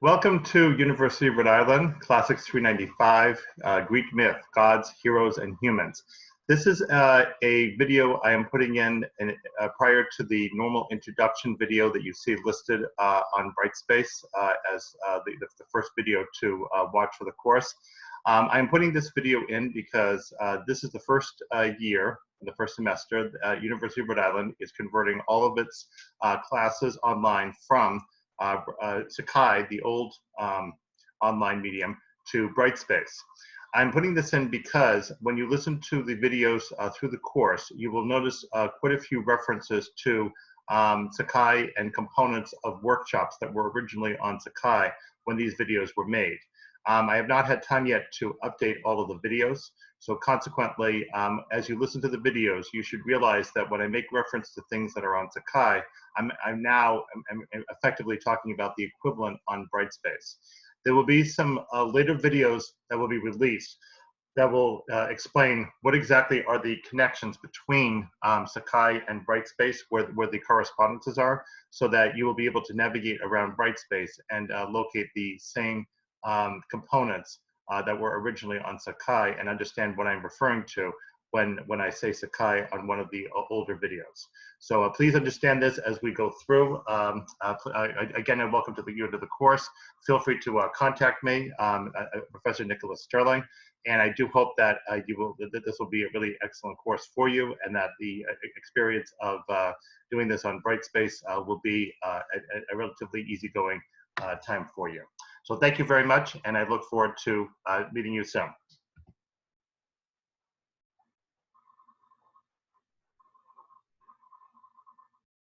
Welcome to University of Rhode Island, Classics 395, Greek Myth, Gods, Heroes, and Humans. This is a video I am putting in prior to the normal introduction video that you see listed on Brightspace as the first video to watch for the course. I'm putting this video in because this is the first year, the first semester, University of Rhode Island is converting all of its classes online from Sakai, the old online medium, to Brightspace. I'm putting this in because when you listen to the videos through the course, you will notice quite a few references to Sakai and components of workshops that were originally on Sakai when these videos were made. I have not had time yet to update all of the videos, so consequently, as you listen to the videos, you should realize that when I make reference to things that are on Sakai, I'm effectively talking about the equivalent on Brightspace. There will be some later videos that will be released that will explain what exactly are the connections between Sakai and Brightspace, where the correspondences are, so that you will be able to navigate around Brightspace and locate the same components that were originally on Sakai and understand what I'm referring to when I say Sakai on one of the older videos. So please understand this as we go through. Again, welcome to the course. Feel free to contact me, Professor Nicholas Sterling, and I do hope that this will be a really excellent course for you, and that the experience of doing this on Brightspace will be a relatively easygoing time for you. So thank you very much, and I look forward to meeting you soon.